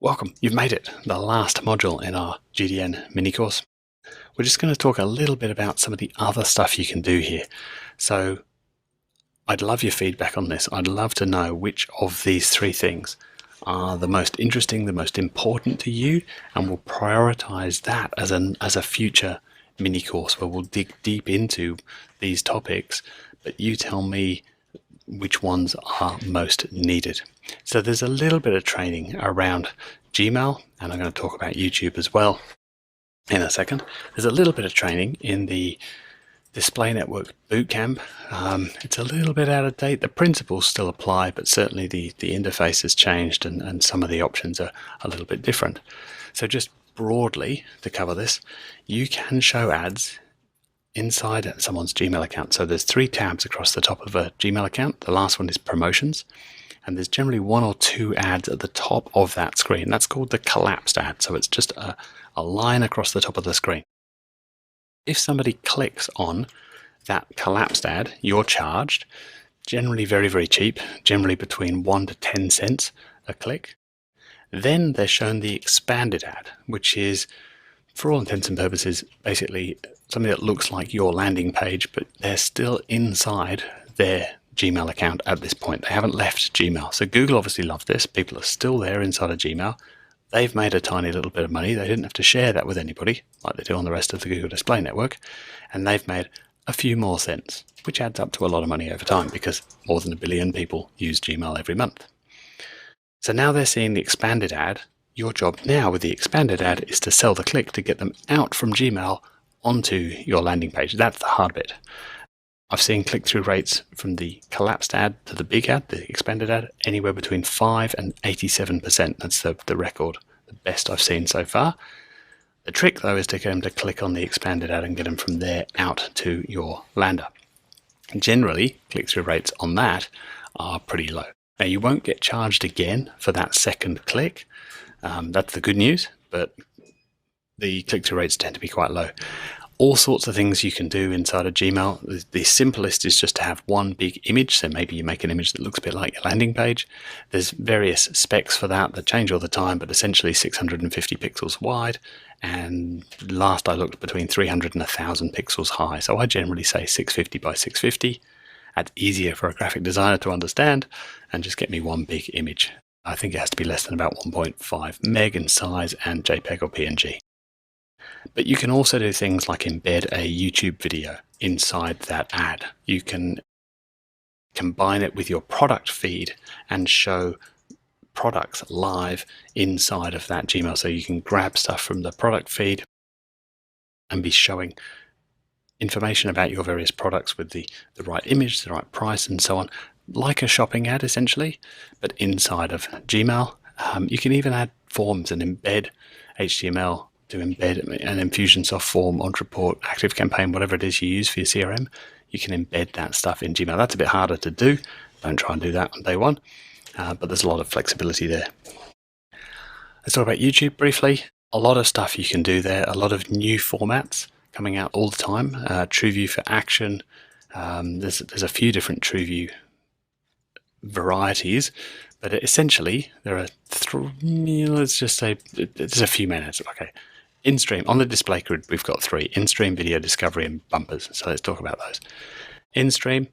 Welcome, you've made it, the last module in our GDN mini course. We're just going to talk a little bit about some of the other stuff you can do here. So I'd love your feedback on this. I'd love to know which of these three things are the most interesting, the most important to you, and we'll prioritize that as a future mini course where we'll dig deep into these topics, but you tell me which ones are most needed. So there's a little bit of training around Gmail, and I'm going to talk about YouTube as well in a second. There's a little bit of training in the Display Network Bootcamp. It's a little bit out of date. The principles still apply, but certainly the interface has changed and some of the options are a little bit different. So just broadly to cover this, you can show ads inside someone's Gmail account. So there's three tabs across the top of a Gmail account. The last one is promotions, and there's generally one or two ads at the top of that screen. That's called the collapsed ad. So it's just a line across the top of the screen. If somebody clicks on that collapsed ad, you're charged, generally very, very cheap, generally between 1 to 10 cents a click. Then they're shown the expanded ad, which is, for all intents and purposes, basically something that looks like your landing page, but they're still inside their Gmail account at this point. They haven't left Gmail. So Google obviously loved this. People are still there inside of Gmail. They've made a tiny little bit of money. They didn't have to share that with anybody like they do on the rest of the Google Display Network. And they've made a few more cents, which adds up to a lot of money over time because more than 1 billion people use Gmail every month. So now they're seeing the expanded ad. Your job now with the expanded ad is to sell the click to get them out from Gmail onto your landing page. That's the hard bit. I've seen click-through rates from the collapsed ad to the big ad, the expanded ad, anywhere between 5 and 87%. That's the record, the best I've seen so far. The trick, though, is to get them to click on the expanded ad and get them from there out to your lander. Generally, click-through rates on that are pretty low. Now, you won't get charged again for that second click. That's the good news, but the click-through rates tend to be quite low. All sorts of things you can do inside of Gmail. The simplest is just to have one big image. So maybe you make an image that looks a bit like your landing page. There's various specs for that change all the time, but essentially 650 pixels wide. And last I looked, between 300 and 1,000 pixels high. So I generally say 650 by 650. That's easier for a graphic designer to understand, and just get me one big image. I think it has to be less than about 1.5 meg in size and JPEG or PNG. But you can also do things like embed a YouTube video inside that ad. You can combine it with your product feed and show products live inside of that Gmail. So you can grab stuff from the product feed and be showing information about your various products with the right image, the right price, and so on, like a shopping ad essentially, but inside of Gmail. You can even add forms and embed HTML to embed an Infusionsoft form, Ontraport, ActiveCampaign, whatever it is you use for your CRM. You can embed that stuff in Gmail. That's a bit harder to do. Don't try and do that on day one, but there's a lot of flexibility there. Let's talk about YouTube briefly. A lot of stuff you can do there, a lot of new formats coming out all the time. TrueView for action. There's a few different TrueView varieties, but essentially there are let's just say there's a few minutes. Okay. In-stream, on the display grid, we've got three: in-stream, video discovery, and bumpers. So let's talk about those. In-stream,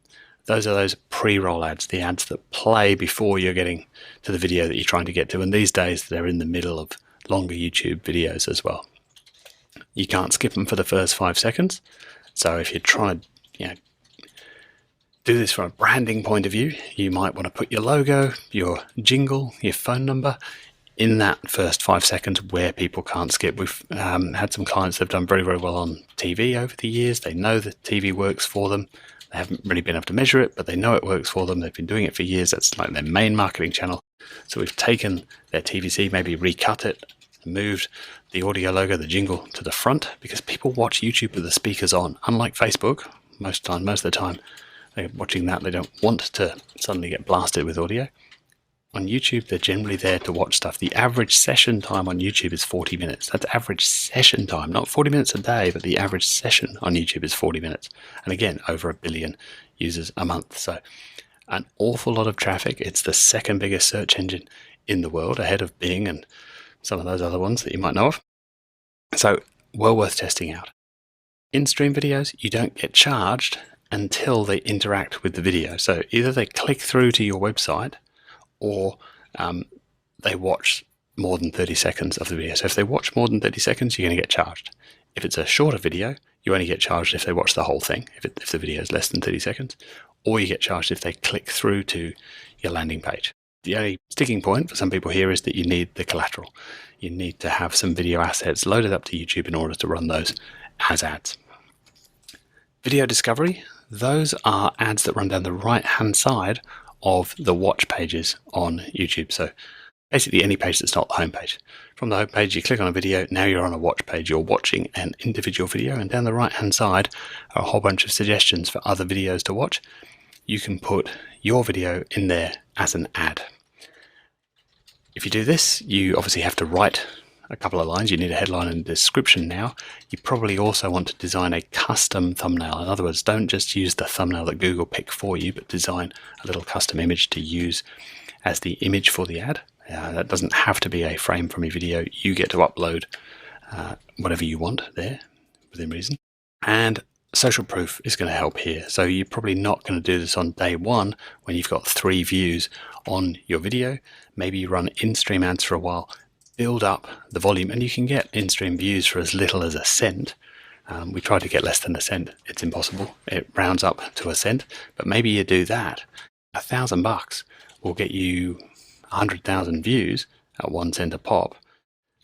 those are those pre-roll ads, the ads that play before you're getting to the video that you're trying to get to. And these days, they're in the middle of longer YouTube videos as well. You can't skip them for the first 5 seconds. So if you're trying to do this from a branding point of view, you might want to put your logo, your jingle, your phone number in that first 5 seconds where people can't skip. We've had some clients that have done very, very well on TV over the years. They know that TV works for them. They haven't really been able to measure it, but they know it works for them. They've been doing it for years. That's like their main marketing channel. So we've taken their TVC, maybe recut it, moved the audio logo, the jingle to the front, because people watch YouTube with the speakers on. Unlike Facebook, most of the time, they're watching that. They don't want to suddenly get blasted with audio. On YouTube, they're generally there to watch stuff. The average session time on YouTube is 40 minutes. That's average session time, not 40 minutes a day, but the average session on YouTube is 40 minutes. And again, over 1 billion users a month. So an awful lot of traffic. It's the second biggest search engine in the world, ahead of Bing and some of those other ones that you might know of. So well worth testing out. In-stream videos, you don't get charged until they interact with the video. So either they click through to your website or they watch more than 30 seconds of the video. So if they watch more than 30 seconds, you're going to get charged. If it's a shorter video, you only get charged if they watch the whole thing, if the video is less than 30 seconds, or you get charged if they click through to your landing page. The only sticking point for some people here is that you need the collateral. You need to have some video assets loaded up to YouTube in order to run those as ads. Video discovery, those are ads that run down the right-hand side of the watch pages on YouTube. So basically any page that's not the home page. From the home page, you click on a video, now you're on a watch page. You're watching an individual video, and down the right-hand side are a whole bunch of suggestions for other videos to watch. You can put your video in there as an ad. If you do this, you obviously have to write a couple of lines. You need a headline and a description now. You probably also want to design a custom thumbnail. In other words, don't just use the thumbnail that Google picked for you, but design a little custom image to use as the image for the ad. That doesn't have to be a frame from your video. You get to upload whatever you want there within reason. And social proof is going to help here. So you're probably not going to do this on day one when you've got 3 views on your video. Maybe you run in-stream ads for a while, build up the volume, and you can get in-stream views for as little as a cent. We try to get less than a cent. It's impossible. It rounds up to a cent, but maybe you do that. $1,000 will get you 100,000 views at 1 cent a pop.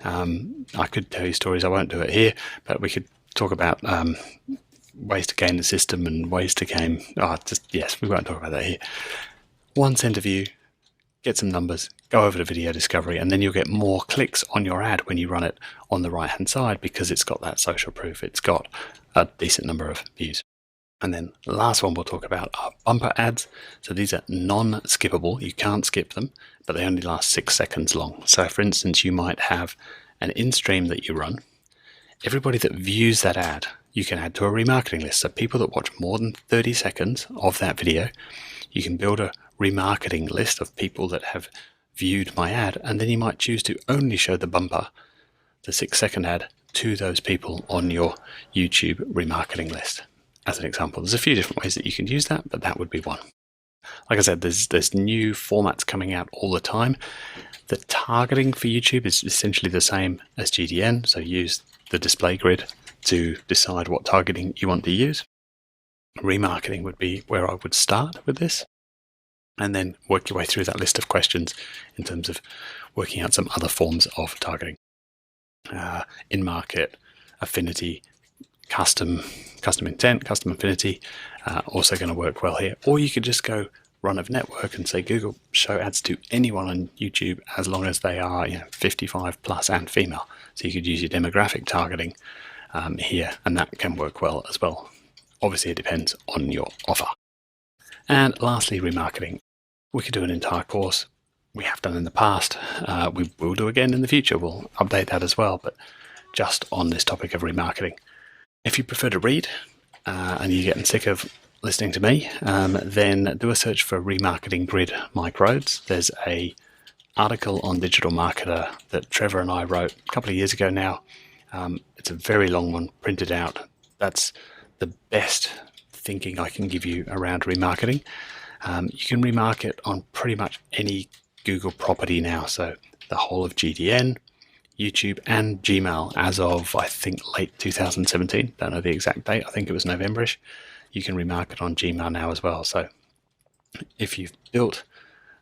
I could tell you stories. I won't do it here, but we could talk about ways to game the system and ways to game. Yes, we won't talk about that here. 1 cent a view, get some numbers, go over to video discovery, and then you'll get more clicks on your ad when you run it on the right hand side because it's got that social proof. It's got a decent number of views. And then the last one we'll talk about are bumper ads. So these are non-skippable. You can't skip them, but they only last 6 seconds long. So for instance, you might have an in-stream that you run. Everybody that views that ad, you can add to a remarketing list. So people that watch more than 30 seconds of that video, you can build a remarketing list of people that have viewed my ad, and then you might choose to only show the bumper, the 6-second ad, to those people on your YouTube remarketing list. As an example, there's a few different ways that you can use that, but that would be one. Like I said, there's new formats coming out all the time. The targeting for YouTube is essentially the same as GDN, so use the display grid to decide what targeting you want to use. Remarketing would be where I would start with this, and then work your way through that list of questions in terms of working out some other forms of targeting. In-market, affinity, custom intent, custom affinity, also going to work well here. Or you could just go run of network and say, Google, show ads to anyone on YouTube as long as they are 55 plus and female. So you could use your demographic targeting here, and that can work well as well. Obviously, it depends on your offer. And lastly, remarketing. We could do an entire course. We have done in the past. We will do again in the future. We'll update that as well, but just on this topic of remarketing. If you prefer to read and you're getting sick of listening to me, then do a search for Remarketing Grid Mike Rhodes. There's an article on Digital Marketer that Trevor and I wrote a couple of years ago now. It's a very long one, printed out. That's the best thinking I can give you around remarketing. You can remarket on pretty much any Google property now. So the whole of GDN, YouTube, and Gmail as of, I think, late 2017. Don't know the exact date. I think it was November-ish. You can remarket on Gmail now as well. So if you've built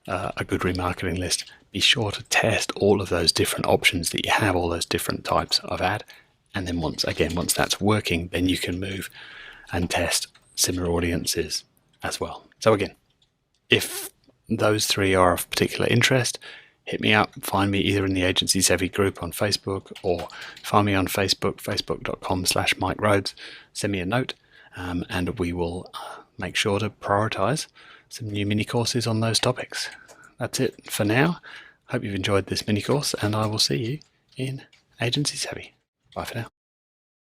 a good remarketing list, be sure to test all of those different options that you have, all those different types of ad. And then once that's working, then you can move and test similar audiences as well. So again, if those 3 are of particular interest, hit me up, find me either in the AgencySavvy group on Facebook, or find me on Facebook, facebook.com/Mike Rhodes. Send me a note, and we will make sure to prioritize some new mini courses on those topics. That's it for now. Hope you've enjoyed this mini course, and I will see you in AgencySavvy. Bye for now.